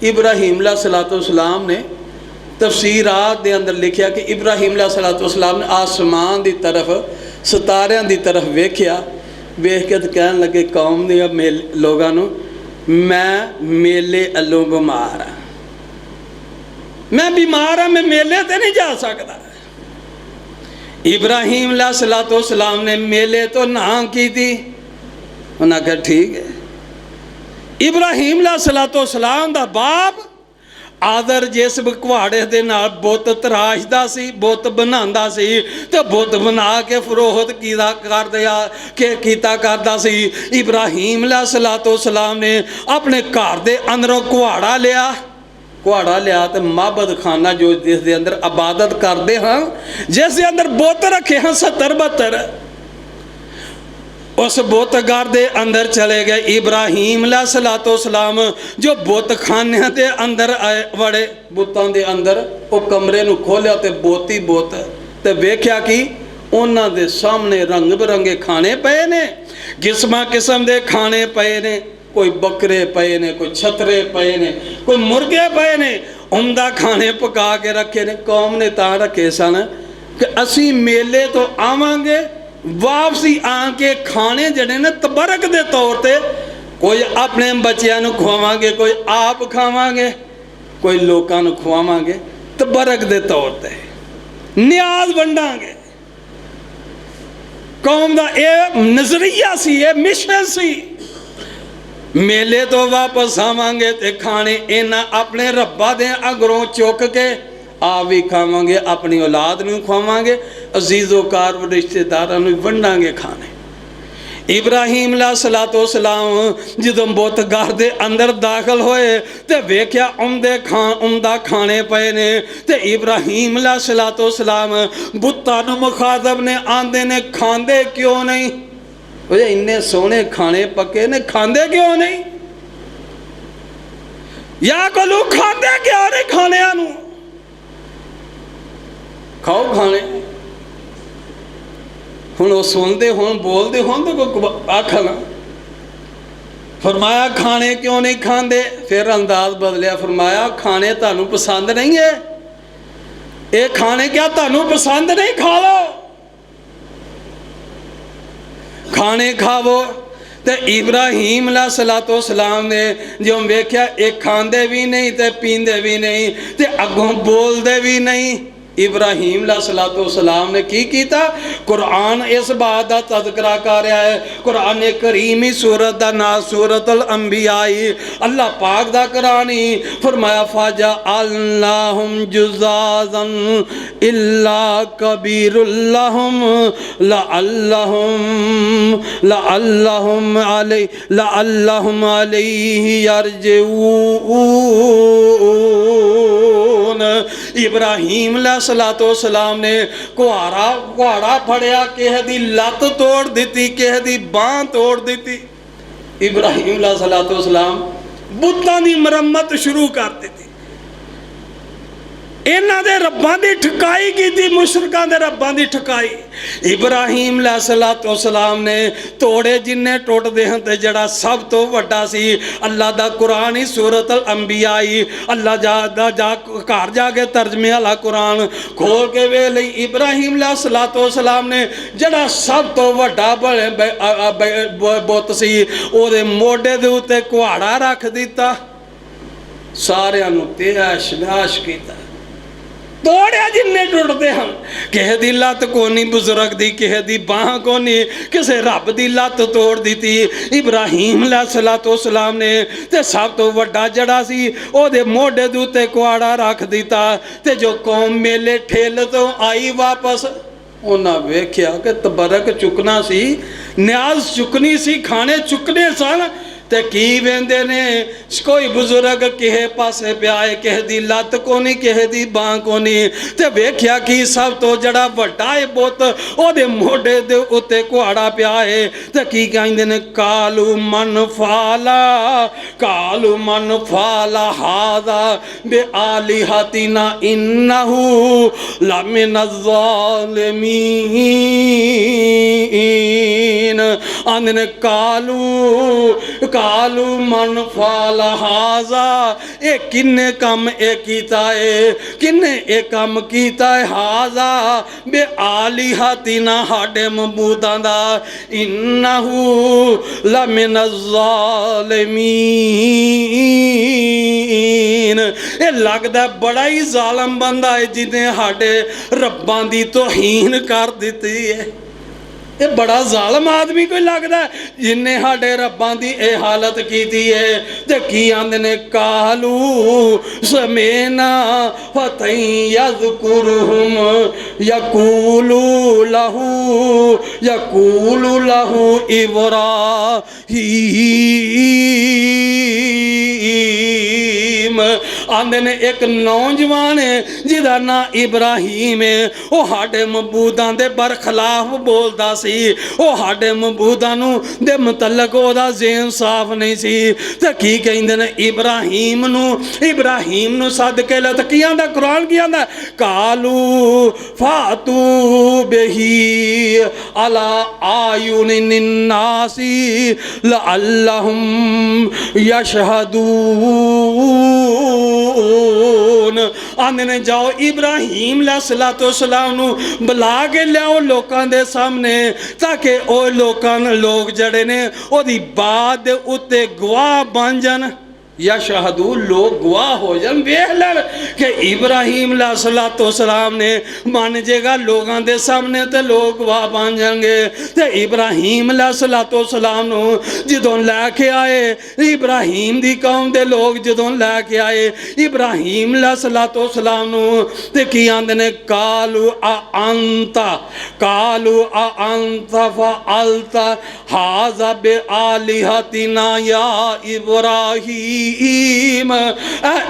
इब्राहिम अलैहिस्सलाम ने तफसीरात दे अंदर लिखिया कि इब्राहिम अलैहिस्सलाम ने आसमान की तरफ, सितारियां की तरफ वेख्या, वेख के कहन लगे कौम दे लोगों नूं, मैं मेले अल्लों बीमार हाँ, मैं बीमार हाँ, मैं मेले ते नहीं जा सकता। इब्राहिम अलैहिस्सलाम ने मेले तो ना की थी, उन्हें कहा ठीक है। इब्राहिम अलैहिस्सलाम दा बाप आदर जिस कुहाड़े दे नाल बुत तराशदा सी, बुत बनांदा सी, ते बुत बना के फरोख्त कीता करदा सी। इब्राहिम अलैहिस्सलाम ने अपने घर दे अंदरों कुहाड़ा लिया ते माबद खाना जो जिस दे अंदर इबादत करते हाँ, जिस दे अंदर बुत रखे हाँ 70-72, उस बुतघर दे अंदर चले गए। इब्राहिम अलैहिस्सलाम जो बुत खाने के अंदर आए, बड़े बुतों के अंदर वो कमरे नूं खोलिया ते बोती बुत ते वेख्या कि उन्हां दे सामने रंग बिरंगे खाने पे ने, किस्मां किस्म के खाने पे ने, कोई बकरे पे ने, कोई छतरे पे ने, कोई मुर्गे पे ने, उम्दा खाने पका के रखे ने। कौम ने तां रखे सन कि असी मेले तो आवांगे, वापसी आके खाने जड़े ने तबरक दे तौर पे, कोई अपने बच्चों को खुआवांगे, कोई आप खावांगे, कोई लोगों को खुआवांगे, तबरक दे तौर पे न्याज वंडांगे। कौम का यह नजरिया सी, ये मिशन सी। मेले तो वापस आवांगे ते खाने इन्हां अपने रब्बा दे अगरों चुक के आप भी खावांगे, अपनी औलाद नूं खुआवांगे, अजीज़ो कार रिश्तेदारां नूं वंडांगे खाने। इब्राहिम अलैहिस्सलाम जदों बुत घर दे अंदर दाखिल होए ते वेख्या उम्दा खाने पे ने। ते इब्राहिम अलैहिस्सलाम बुतां नूं मुखातब ने, आंदे ने खांदे क्यों नहीं, इन्ने सोहने खाने पके ने, खांदे क्यों नहीं, या कोलू खांदे क्यों नहीं, खाने नूं खाओ खाने। हुण वो सुनते हुण बोलते हुण तो कोई आखना। फरमाया खाने क्यों नहीं खांदे, फिर अंदाज बदलिया, फरमाया खाने तुहानू पसंद नहीं है, ये खाने क्या तुहानू पसंद नहीं, खा लो, खाने खावो। तो इब्राहिम अलैहिस्सलाम ने जो वेख्या एक खांदे भी नहीं ते पींदे भी नहीं ते अगों बोलते भी नहीं। इब्राहिम अलैहिस्सलाम ने की कीता, कुरान इस बात का तज़किरा कर रहा है। कुरान करीम ही सूरत का नाम सूरतुल अंबिया, अल्लाह पाक दा कुरान ही फरमाया फाजा अल्लाहुम जुज़ाज़न इल्ला कबीरुल्लाहुम लअल्लहुम अलैहि यरजिऊन। इब्राहिम अलैहिस्सलाम ने कुहाड़ा फड़िया, किसी दी लत तोड़ दी, किसी दी बांह तोड़ दी। इब्राहिम अलैहिस्सलाम बुतां दी मरम्मत शुरू कर दी। इन्हां दे रब्बां दी ठकाई की, मुशरकां दे रब्बां दी ठकाई। इब्राहीम अलैहिस्सलाम ने तोड़े जिन्ने टुटदे हैं ते जड़ा सब तो वड्डा सी अल्लाह दा कुरान ही सूरत अल अंबिया ही। अल्लाह जा घर जाके तर्जमे वाला कुरान खोल के वे लई। इब्राहीम अलैहिस्सलाम ने जड़ा सब तो वड्डा बुत सी ओदे मोढे दे उत्ते कुहाड़ा रख दिता, सारियां नूं तैश नैश कीता। तोड़िया जिन्ने टुटते हैं, किसी की लत्त कोनी बुजुर्ग की, किसी की बांह कोनी, किसी रब की लत्त तोड़ दी। इब्राहीम अलैहिस्सलाम ने ते सब तो वड्डा जड़ा सी ओदे मोढे दे उत्ते कुहाड़ा रख दिता। ते जो कौम मेले ठेल तो आई वापस, उन्हें वेख्या कि तबरक चुकना सी, न्याज चुकनी सी, खाने चुकने सन, ते की वेंदे ने कोई बुजुर्ग किहे पासे पिया है, किहे दी लत्त कोनी, किहे दी बांह कोनी। ते वेख्या कि सब तो जड़ा वड्डा है बुत ओदे मोढे दे उत्ते कुहाड़ा पिया है। ते की कहंदे ने कालू मन फाला हादा बे आलिहतिना इन्नहु लमिनज़ ज़ालिमीन। आंदे ने कालू मन फाल हाजा, ये किन्ने कम ए कीता है, किन्ने ए कम कीता है। हाजा बे आलिहतिना हाडे मबूदां दा, इन्नहु लमिनज़ ज़ालिमीन। ये लगदा बड़ा ही जालम बंदा है जिन्हें हाडे रब्बां दी तौहीन कर दिती है। ये बड़ा जालम आदमी कोई लगता है जिन्हें साडे रब्बां दी ए हालत की है। ते की आंदे ने कालू समेना फतई यज़कुरुहुम यकूलू लहू इब्राहीम। आंदे ने एक नौजवान है जिदा ना इब्राहीम है, वो साडे मबूदां दे बरखिलाफ बोलदा सी, वो साडे मबूदां नूं दे मुतलक ओदा ज़हन साफ नहीं सी। ते की कहिंदे ने इब्राहीम नूं सद के लत की आंदा कुरान की आंदा कालू फातू बिही अला आयुनिन नासी लअल्लहुम यशहदून। आंदे ने जाओ इब्राहीम अलैहिस्सलाम नूं बुला के लियाओ लोकां दे सामने, ताकि लोग जड़े ने ओदी बात दे उत्ते गवाह बन जान। या शहदू लोग गवाह हो जान, वेख लैन कि इब्राहीम अलैहिस्सलाम ने मान जेगा लोगों के सामने, तो लोग गवाह बन जाएंगे। तो इब्राहीम अलैहिस्सलाम नूं जदों लैके आए, इब्राहीम दी कौम दे लोग जदों लैके आए इब्राहीम अलैहिस्सलाम नूं, ते की आंदे ने कालू आ अंता फअल्ता हाज़ा बे आलिहतिना या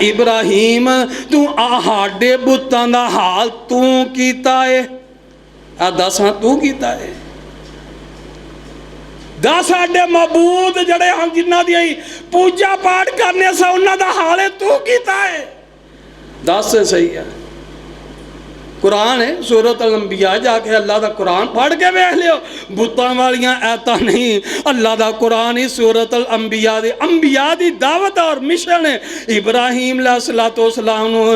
इब्राहीम तू आहाडे बुतां दा हाल तू कीता है, दस हाँ तू कीता है। दस साडे मबूद जड़े हम जिन्हां दी पूजा पाठ करने सा उन्हां दा हाल है तू कीता है, दस सही है। कुरान है सूरत अल अंबिया, जाके अल्लाह दा कुरान पढ़ के वेख लियो, बुतां वालियां ऐतां नहीं, अल्लाह दा कुरान ही सूरत अल अंबिया दी दावत और मिशन है। इब्राहीम अलैहिस्सलाम नूं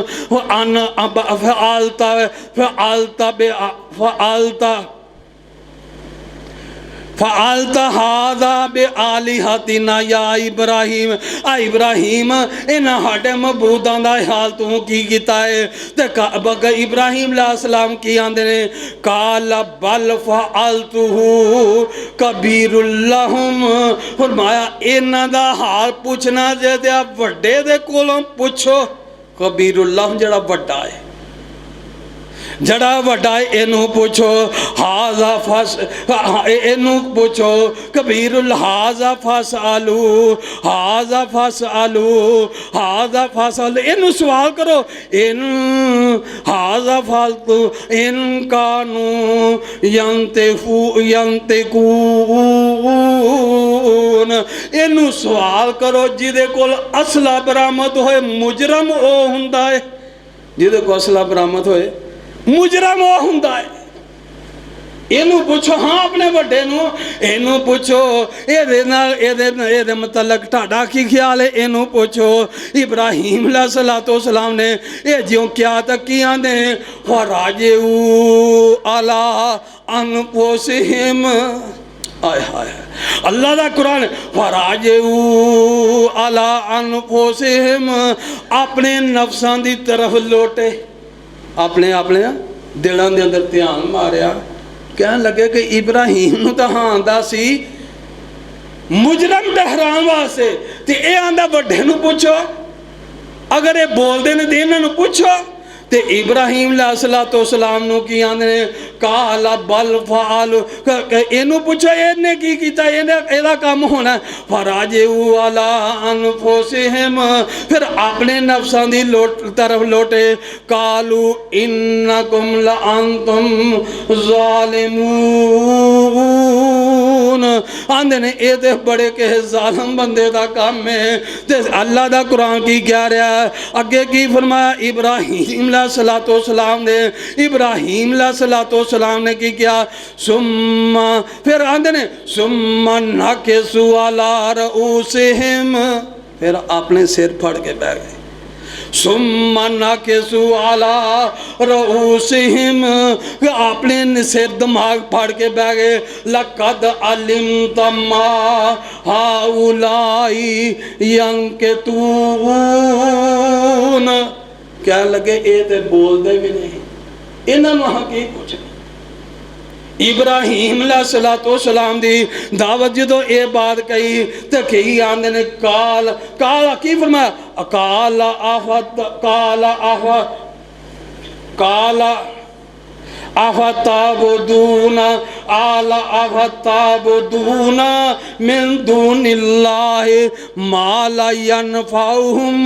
फ़अल्ता हाज़ा बे आलिहतिना या इब्राहीम, आ इब्राहीम इन्हां साडे मबूदां दा हाल तू की कीता है। ते इब्राहीम अलैहिस्सलाम की आंदे ने काल बल फ़अल्तुहु कबीरुल लहुम। फरमाया इन्हां दा हाल पुछना जे ते वड्डे दे कोलों पुछो, कबीरुल लहुम जड़ा वड्डा है, जड़ा वड्डा इनू पूछो। हाजा फस इनू पूछो कबीरुल हाजा फस आलू इनू सवाल करो, इन हाजा फालतू इन कानू यंतेकून। इनू सवाल करो जिदे कोल असला बरामद होए, मुजरम ओ हुंदा है। जिहदे को असला बरामद होए मुजरम वो हुंदा है। इनू पूछो, हाँ अपने वड्डे नू इनू पूछो ये मतलब ढाडा की ख्याल है। इनू पूछो इब्राहीम अलैहिस्सलाम ने ये ज्यों क्या तक की आंदे फराजे अला अनफुसिहिम। आय हाय अल्लाह दा कुरान फराजे अला अनफुसिहिम, अपने नफ्सां दी तरफ लोटे, अपने अपने दिलों के अंदर ध्यान मारिया। कह लगे कि इब्राहीम तो हाँ आंदा सी मुजरम ठहराने वास्ते, तो ये आंदा वड्डे नूं पूछो, अगर ये बोलते ने तो इन्होंने पूछो। तो इब्राहीम अलैहिस्सलाम नूं की आंदे ने काला बल फाल, इनू पूछो इन्हें की कीता, इहदा काम होना फराजे अला अनफुसिहिम, फिर अपने नफ्सां दी तरफ लोटे। कालू इन्नकुम लअंतुम ज़ालिमून, आंदे ने ये तो बड़े किसे जालिम बंदे दा काम है। ते अल्लाह दा कुरान की कह रहा है, अगे की फरमाया इब्राहीम अलैहिस्सलाम ने, इब्राहीम अलैहिस्सलाम ने की किया सुम्मा, फिर आंदे ने सुम्मा नकिसु अला रऊसिहिम, फिर अपने सिर फड़ के बह गए। सुम्मा नकिसु अला रऊसिहिम, अपने सिर दिमाग फाड़ के बह गए। लक़द अलिमत मा हाउलाई यंकितून, कह लगे ये तो बोलते भी नहीं, इन्होंने हाँ की कुछ। इब्राहीम अलैहिस्सलाम दी दावत जो ये बात कही तो कई आंदे ने काल काला की फरमाया काला आफत काला आफा काला अफताबुदूना आला अफताबुदूना मिन दूनिल्लाहि मा ला यनफाउहुम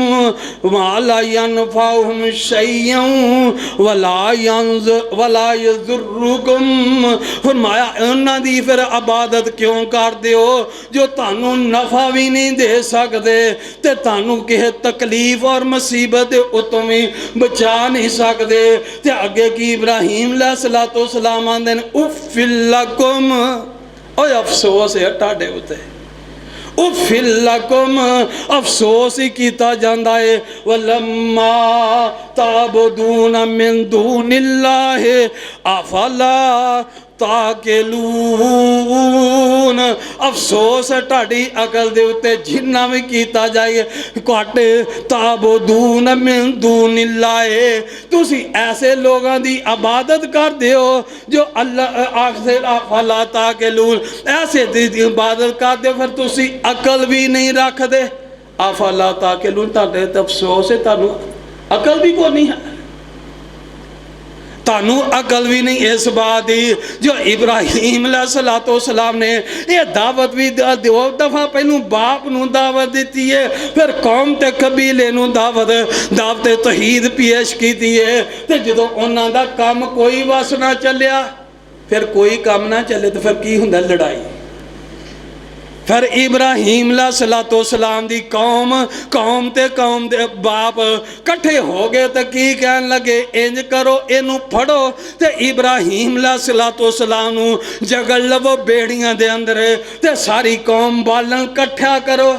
शैय्यन वला यज़ुर्रुकुम। फरमाया उन्हां दी फिर इबादत क्यों करदे हो जो तुहानू नफा भी नहीं दे सकते ते तुहानू किसी तकलीफ और मुसीबत उतों भी बचा नहीं सकते। ते अगे की इब्राहीम सलाम आंदे ने उफ़्फ़िल लकुम, ओए अफसोस है तुहाडे उत्ते, उफ़्फ़िल लकुम, अफसोस ही किया जाता है। वलम्मा ताबुदून मिन दूनिल्लाहि अफला ताकिलून, अफसोस है तुहाडी अकल दे उत्ते जिन्ना भी किया जाए घट। ताबुदून मिन दूनिल्लाहि, तुसी ऐसे लोगों की इबादत करते हो जो अल्लाह आखिर अफला ताकिलून, ऐसे दी इबादत करते हो फिर तुसी अकल भी नहीं रखते। अफला ताकिलून, तुहाडे ते अफसोस है तुहानू अकल भी कोई नहीं है, तानू अकल भी नहीं इस बात की जो इब्राहीम अलैहिस्सलाम ने यह दावत भी दो दफा पहलू बाप नू दावत दी है, फिर कौम ते कबीले नू दावत तौहीद पेश की है। तो जो उन्हां दा काम कोई वस ना चलिया, फिर कोई काम ना चले तो फिर की हुंदा लड़ाई। फिर इब्राहीम अलैहिस्सलाम दी कौम ते कौम दे बाप कट्ठे हो गए तो की कहन लगे इंज करो इनू फड़ो ते इब्राहीम अलैहिस्सलाम नू जगड़ लवो बेड़ियां दे अंदर ते सारी कौम बालन कट्ठा करो।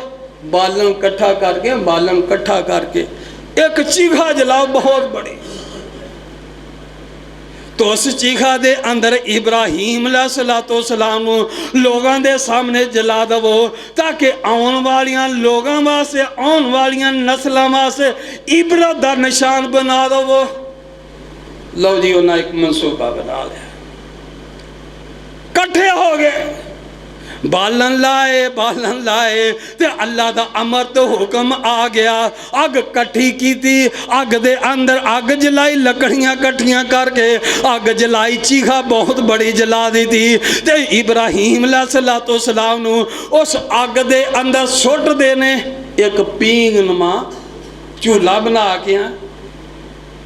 बालन कट्ठा करके एक चीखा जलाओ बहुत बड़ी, तो उस चीखा दे अंदर इब्राहीम अलैहिस्सलाम लोगों के सामने जला दवो ताकि आने वालियां लोगों वास्ते आने वालियां नस्लों वास्ते इबरत का निशान बना दवो। लो जी उन्हें एक मनसूबा बना लिया, कट्ठे हो गए, बालन लाए ते अल्लाह दा अमर तो हुक्म आ गया। अग कट्ठी की थी, अग दे अंदर अग जलाई, लकड़ियां कट्ठियां करके अग जलाई, चीखा बहुत बड़ी जला दी थी। ते इब्राहीम अलैहिस्सलाम नू उस अग दे अंदर सुट देने एक पींग नुमा झूला बना के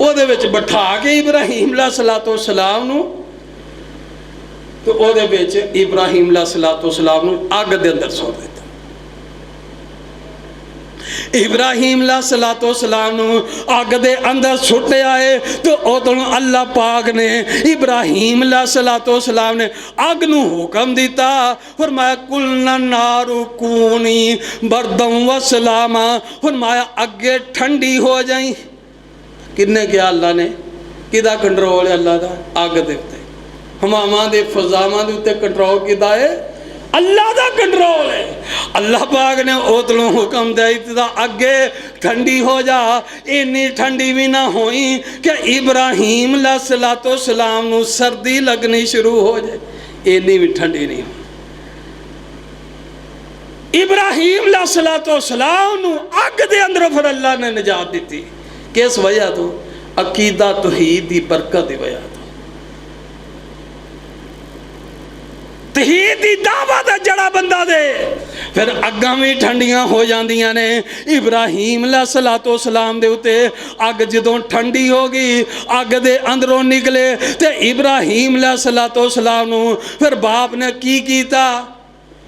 ओदे विच बिठा के इब्राहीम अलैहिस्सलाम नू तो ओदे विच इब्राहीम अलैहिस्सलाम नू अग दे अंदर सुट दिता। इब्राहिम सलाम अग दे अंदर सुटिया है। तो उदों अल्लाह पाक ने इब्राहिम सलाम ने अग नूं हुक्म दिता, फरमाया कुलना नारू कूनी बरदम व सलामा, फरमाया अगे ठंडी हो जाई। किन्ने क्या? अल्लाह ने। किदा कंट्रोल है? अल्लाह का। अग दे उत्ते हवावां दे फजावां दे उत्ते कंट्रोल किदा है? अल्लाह का कंट्रोल है। अल्लाह पाक ने उदलों हुक्म दे दिता अगे ठंडी हो जा। इन्नी ठंडी भी ना हुई कि इब्राहिम सलाम नूं सर्दी लगनी शुरू हो जाए, इन्नी भी ठंडी नहीं हुई। इब्राहिम सलाम नूं अग दे अंदरों फिर अल्लाह ने निजात दी। किस वजह तो? अकीदा तौहीद दी बरकत की वजह तो। तौहीद दी दावत जड़ा बंदा दे, फिर अग्गां भी ठंडियां हो जांदियां ने। इब्राहिम सलाम दे उत्ते अग जदों ठंडी हो गई, अग दे अंदरों निकले ते इब्राहिम सलाम नूं फिर बाप ने की कीता?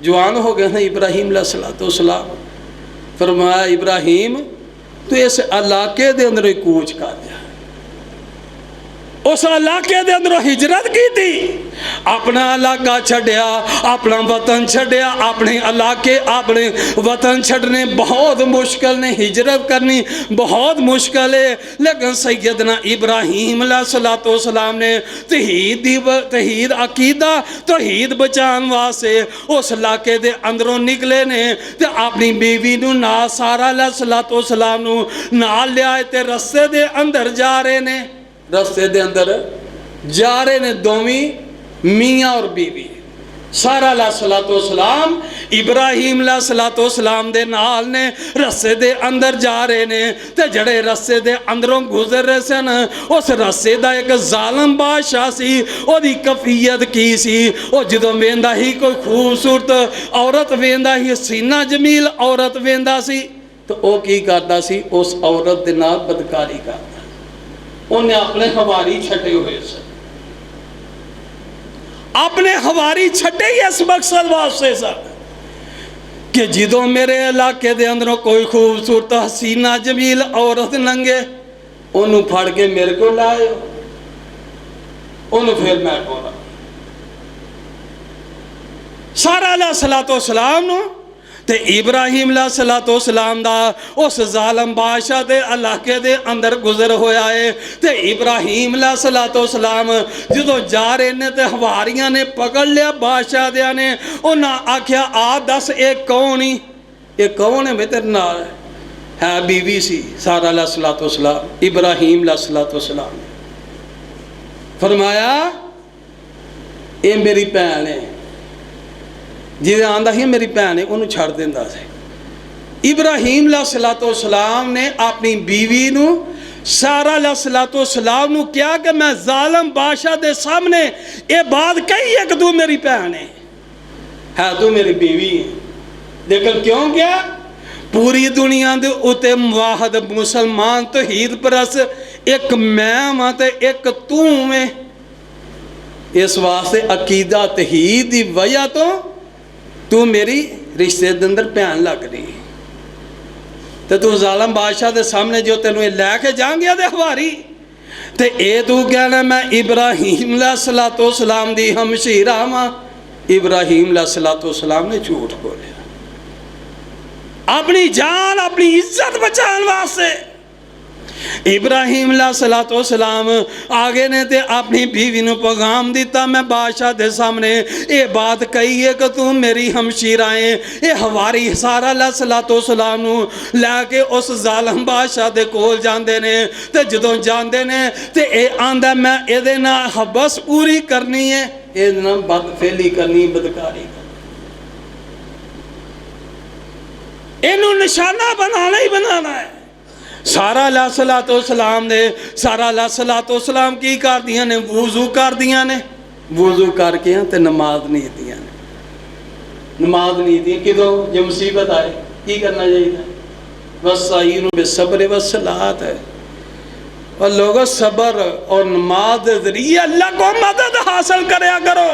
जवान हो गए हैं इब्राहिम सलाम। फरमाया इब्राहिम तू इस इलाके दे अंदर ही कूच कर जा। उस इलाके दे अंदरों हिजरत की थी, अपना इलाका छड्या, अपना वतन छड्या। अपने इलाके अपने वतन छड्डने बहुत मुश्किल ने, हिजरत करनी बहुत मुश्किल है। लेकिन सैयदना इब्राहिम सलाम ने तौहीद अकीदा तौहीद बचाने वास्ते उस इलाके दे अंदरों निकले ने ते अपनी बीवी नूं नाल सारा सलाम नूं नाल लिया ते रस्ते दे अंदर जा रहे ने। रस्ते दे अंदर जा रहे ने दोवीं मियाँ और बीवी। सारा सलाम इब्राहिम सलाम दे नाल ने रस्ते दे अंदर जा रहे ने। ते जड़े रस्ते दे अंदरों गुजर रहे सन, उस रस्ते दा एक जालम बादशाह सी। ओदी कफियत की सी? वो जदों वेंदा ही कोई खूबसूरत औरत वेंदा ही, सीना जमील औरत वेंदा सी, तो वह की करदा सी? उस औरत दे नाल बदकारी करदा। उन्हें अपने हवारी छटे हुए सन, अपने हवारी छटे ही इस मकसद वास्ते सर कि जदों मेरे इलाके दे अंदरों कोई खूबसूरत हसीना जमील औरत लंघे, उन्होंने फड़ के मेरे को लाए, उन्होंने फिर मैं बोला सारा सलाम नो। ते इब्राहिम सलाम दा उस जालम बादशाह दे इलाके दे अंदर गुजर होया है। ते इब्राहिम सलाम जदों जा रहे ने ते हवारियां ने पकड़ लिया बादशाह दिया ने। उन्हें आख्या आ दस ये कौन ही, ये कौन है? तेरे नाल है बीवी सी सारा सलाम इब्राहिम सलाम। फरमाया ये मेरी भैन है, जिसे आंदा ही मेरी भैन है उन्होंने छड़ देंदा से। इब्राहिम सलाम ने अपनी बीवी नूं सारा सलाम नूं क्या कि मैं जालम बादशाह दे सामने ये बात कही है कि तू मेरी भैन है तू मेरी बीवी है। लेकिन क्यों क्या? पूरी दुनिया दे उत्ते मुवाहिद मुसलमान तौहीद परस्त एक मैं वां ते एक तू है। इस वास्ते अकीदा तौहीद दी वजह तो तू मेरी रिश्ते के अंदर भैन लग रही, तो तू जालम बादशाह के सामने जो तेन लैके जाएंगे दे हवारी, तो ये तू कहना मैं इब्राहिम सलाम दी हमशीरा वां। इब्राहिम सलाम ने झूठ बोलिया अपनी जान अपनी इज्जत बचाने वास्ते। इब्राहिम सलाम आगे ने ते अपनी बीवी नूं पैगाम दिता, मैं बादशाह दे सामने ये बात कही है कि तू मेरी हमशीरा है। ये हवारी सारा सलाम नूं लैके उस जालम बादशाह दे कोल जांदे ने। ते जदों जांदे ने ते ये आंदा मैं इहदे नाल हबस पूरी करनी है, इहदे नाल बदफेली करनी, बदकारी इनू निशाना बनाना ही बनाना है। सारा सलाम ने सारा सलाम की कर दिया ने? वुजू कर दिया ने। वुजू करके ते नमाज नहीं दिया ने। नमाज नहीं दी किदों जो मुसीबत आए की करना चाहिए? बस सही बेसब्र व सलात है। और लोगों सब्र और नमाज के जरिए अल्लाह को मदद हासिल करया करो।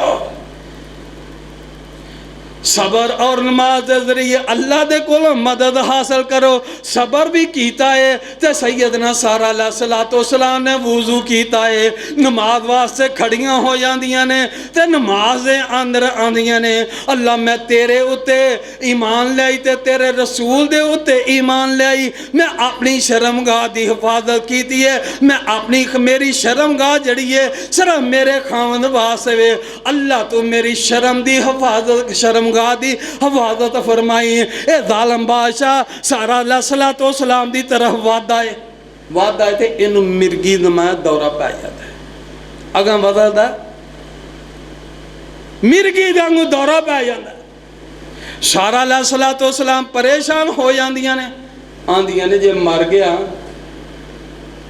सबर और नमाज के जरिए अल्लाह दे कोलों मदद हासिल करो। सबर भी कीता है ते सैयदना सारा अलैहिस्सलातो सलाम ने वुजू कीता है, नमाज वास्ते खड़ियां हो जांदियां ने ते नमाज दे अंदर आंदियां ने, अल्लाह मैं तेरे उत्ते ईमान लाई ते तेरे रसूल दे उत्ते ईमान लाई, मैं अपनी शर्मगाह की हिफाजत की है, मैं अपनी मेरी शर्मगाह जड़ी है सिर्फ मेरे खावंद वास्ते वे। अल्लाह तू मेरी शर्म की हिफाजत शर्मगाह की हिफाजत फरमाई। ए जालिम बादशाह सारा अलैहिस्सलातो सलाम की तरफ वादा है तो इनू मिर्गी नमा दौरा पै जाता है, अगर बदलता मिर्गी वांगू दौरा पै जाता है। सारा अलैहिस्सलातो सलाम परेशान हो जांदियां ने, आंदियां ने जे मर गया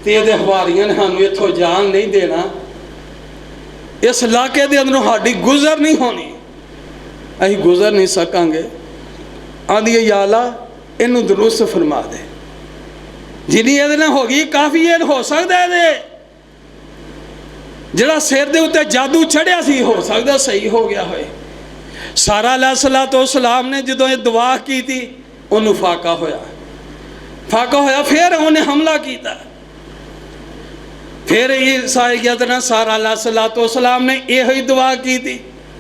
तो ये हवारियां ने सानू इत्थों जान नहीं देना, इस इलाके के अंदरों साड़ी गुजर नहीं होनी, असीं गुजर नहीं सकांगे। आंदी है या अल्लाह इनू दुरुस्त फरमा दे, जिन्नी ये हो गई काफ़ी ये हो सकता है जिहड़ा सिर दे उत्ते जादू चढ़िया सी हो सकता सही हो गया होए। सारा अलैहिस्सलातो सलाम ने जो ये दुआ की थी उन्होंने फाका होया, फिर उन्हें हमला किया, फिर सैयदना सारा अलैहिस्सलातो सलाम ने यही दुआ की थी,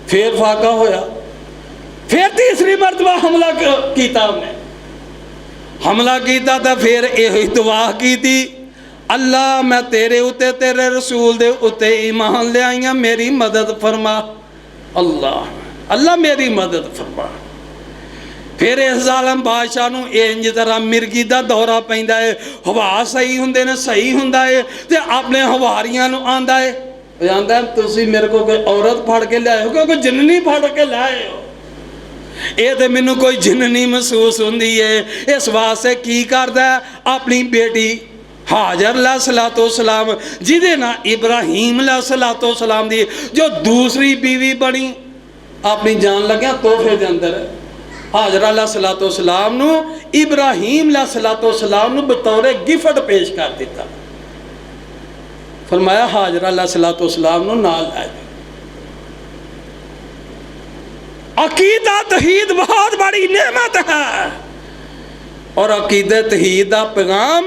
फिर फाका होया, फिर तीसरी मरतबा हमला किया, उन्हें हमला किया तो फिर यही दुआ की थी, अल्लाह मैं तेरे उत्ते तेरे रसूल दे उत्ते ईमान ले आई, मेरी मदद फरमा, अल्लाह मेरी मदद फरमा। फिर इस जालिम बादशाह नूं इंज तरह मिर्गी का दौरा पैंदा है, हवा सही हुंदे ने सही हुंदा है ते अपने हवारियां नूं आंदा है, तुसीं मेरे को कोई औरत फड़ के लाए हो, कोई जिन्नी फड़ के लाए हो, ये तो मैनू कोई जिन्नी महसूस होंदी है। इस वास्ते की करदा अपनी बेटी हाजर अलैहिस्सलातो सलाम जिहदे नाल इब्राहीम अलैहिस्सलातो सलाम दी जो दूसरी बीवी बनी, अपनी जान लग्या तोहफे के अंदर हाजर अलैहिस्सलातो सलाम नू इब्राहीम अलैहिस्सलातो सलाम नू बतौरे गिफ्ट पेश कर दिता, फरमाया हाजर अलैहिस्सलातो सलाम नू नाल लै जाओ। अकीदा तौहीद बहुत बड़ी नेमत है और अकीदे तौहीद का पैगाम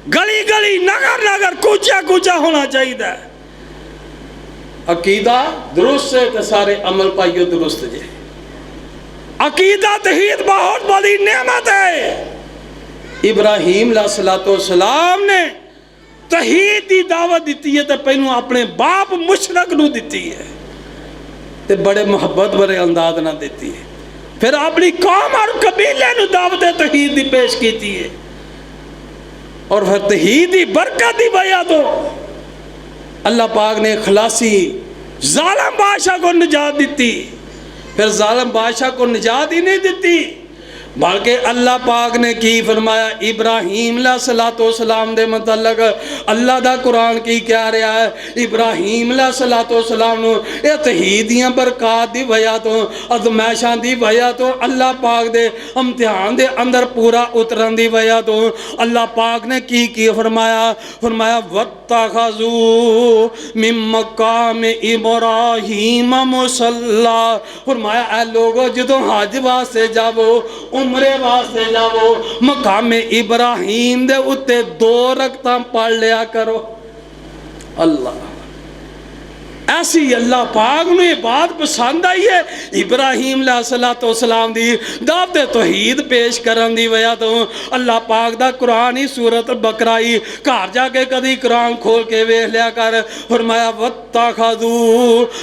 गली गली नगर नगर कूचा कूचा होना चाहिए। अकीदा दुरुस्त है तो सारे अमल पाइयो दुरुस्त जे। अकीदा तौहीद बहुत बड़ी नेमत है। इब्राहीम अलैहिस्सलातो सलाम ने तौहीद की दावत दी है तो पहलू अपने बाप मुशरक नूं दी है ते बड़े मुहब्बत भरे अंदाज ना दी है, फिर अपनी कौम और कबीले नूं दावत तौहीद की पेश की है और फिर तौहीद की बरकत की वजह तो अल्लाह पाक ने खलासी जालिम बादशाह को निजात दी। फिर जालिम बादशाह को निजात ही नहीं दी बल्कि अल्लाह पाक ने की फरमाया इब्राहीम अलैहिस्सलातो सलाम दे मतलब अल्लाह दा कुरान की कह रहा है, इब्राहीम अलैहिस्सलातो सलाम नूं ये तौहीद दी बरकत दी वजह तो अज़मैशां दी वजह तो अल्लाह पाक दे इम्तिहान दे अंदर पूरा उतरन दी वजह तो अल्लाह पाक ने की फरमाया, फरमाया वत्तखज़ू मिन मक़ाम इब्राहीम मुसल्ला। फरमाया ऐ लोगो जदों हज वास्ते जावो उमरे वास्ते जावो मकामे इब्राहीम दे उत्ते 2 रकतां पढ़ लिया करो। अल्लाह ऐसी अल्लाह पाक नूं ये बात पसंद आई है। इब्राहीम अलैहिस्सलातो सलाम दी दावत तौहीद पेश करन दी वजह तो अल्लाह पाक दा कुरान ही सूरत बकरा ही घर जाके कदी कुरान खोल के वेख लिया कर। फरमाया वत्तखज़ू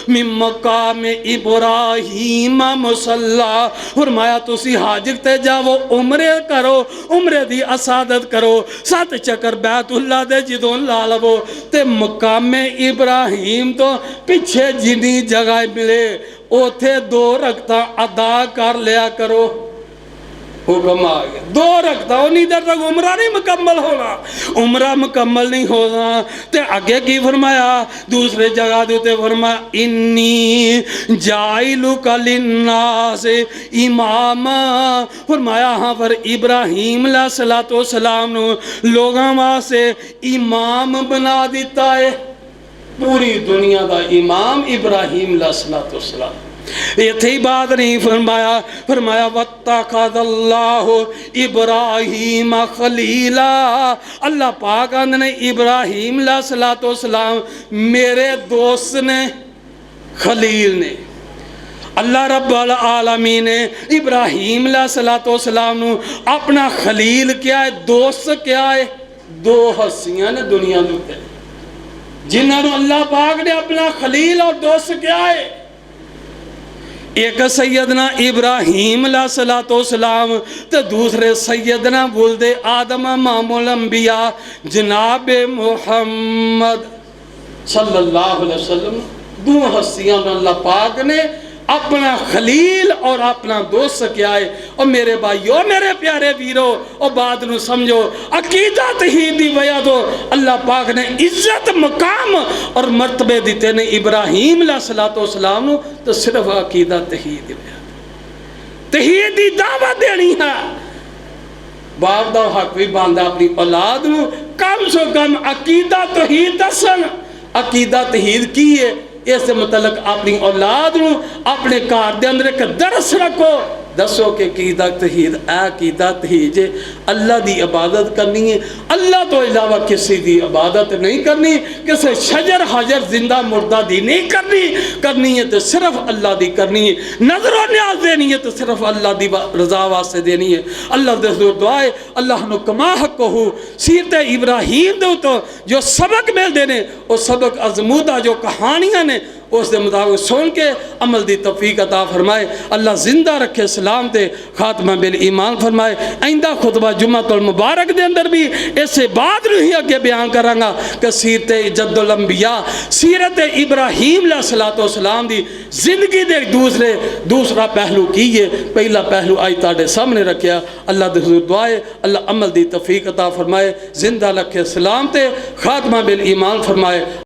मिन मक़ाम इब्राहीम मुसल्ला। फरमाया तुसी हज ते जावो उमरे करो, उमरे दी असादत करो, 7 चक्कर बैतुल्ला दे जदों ला लवो ते मक़ामे इब्राहीम तो पिछे जिनी जगह मिले उथे 2 रकतां अदा कर लिया करो। हुक्म आ गया 2 रकतां, उन्हीं देर तक उमरा नहीं मुकम्मल होना, उमरा मुकम्मल नहीं होना। ते आगे की फरमाया दूसरे जगह दे उत्ते फरमाया इन्नी जाइलुका लिन्नास इमामा। फरमाया हाँ पर इब्राहीम अलैहिस्सलातो सलाम नूं लोगां वास्ते इमाम बना दिता है। पूरी दुनिया का इमाम इब्राहीम अलैहिस्सलातो सलाम। इत्थे ही बात नहीं फरमाया, फरमाया वत्तखज़ल्लाहु इब्राहीम खलीला। अल्लाह पाक आंदे ने इब्राहीम अलैहिस्सलाम मेरे दोस्त ने, खलील ने। अल्लाह रब्बुल आलमीन ने इब्राहीम अलैहिस्सलाम नू अपना खलील क्या है, दोस्त क्या है। दो हस्तियां ने दुनिया दे उत्ते जिन्हां नू अल्लाह पाक ने अपना खलील और दोस्त क्या है। एक सैयदना इब्राहीम अलैहिस्सलाम तो दूसरे सैयदना बुलदे आदम मामुल अंबिया जनाब मुहम्मद सल्लल्लाहु अलैहि वसल्लम। दो हस्तियां अल्लाह पाक ने अपना खलील और अपना दोस्त क्या है। और मेरे भाइयों, मेरे प्यारे वीरों, और बात नू समझो, अकीदत ही दी वजह तो अल्लाह पाक ने इज्जत मकाम और मर्तबे दिते ने इब्राहीम अलैहिस्सलाम नू। तो सिर्फ अकीदत ही दी वजह, तहीद दी दावत देनी है। बाप दा हक भी बनदा अपनी औलाद नू कम सो कम अकीदा तहीद दसन। अकीदा तहीद की है, इस मतलब अपनी औलाद नू अपने घर के अंदर एक दरस रखो, दसो कि कीदा तहीद ऐ कीदा तहीद अल्लाह की इबादत करनी है। अल्लाह तो इलावा किसी की इबादत नहीं करनी, किसी शजर हाजर जिंदा मुर्दा दी नहीं करनी है तो सिर्फ अल्लाह की करनी है। नजरों न्याज देनी है तो सिर्फ अल्लाह की रजा वास्ते देनी है। अल्लाह दे दुआ है अल्लाह नू कमा हक़हू सीरत इब्राहीम दे तो जो सबक मिलते हैं, वो सबक अज़मूदा जो कहानियां ने उस दे मुताबिक सुन के अमल दी तौफीक अता फरमाए। अल्लाह जिंदा रखे, सलाम ते खात्मा बिल ईमान फरमाए। आइंदा खुतबा जुम्मतुल मुबारक दे अंदर भी इसे बात ही अगे बयान करांगा कि सीरत जद्दुल अंबिया, सीरत इब्राहीम अलैहिस्सलाम दी जिंदगी दे दूसरा पहलू की है। पहला पहलू आज तुहाडे सामने रखिया। अल्लाह दे हुजूर दुआ है अल्लाह अमल दी तौफीक अता फरमाए, जिंदा रखे, सलाम ते खात्मा बिल ईमान फरमाए।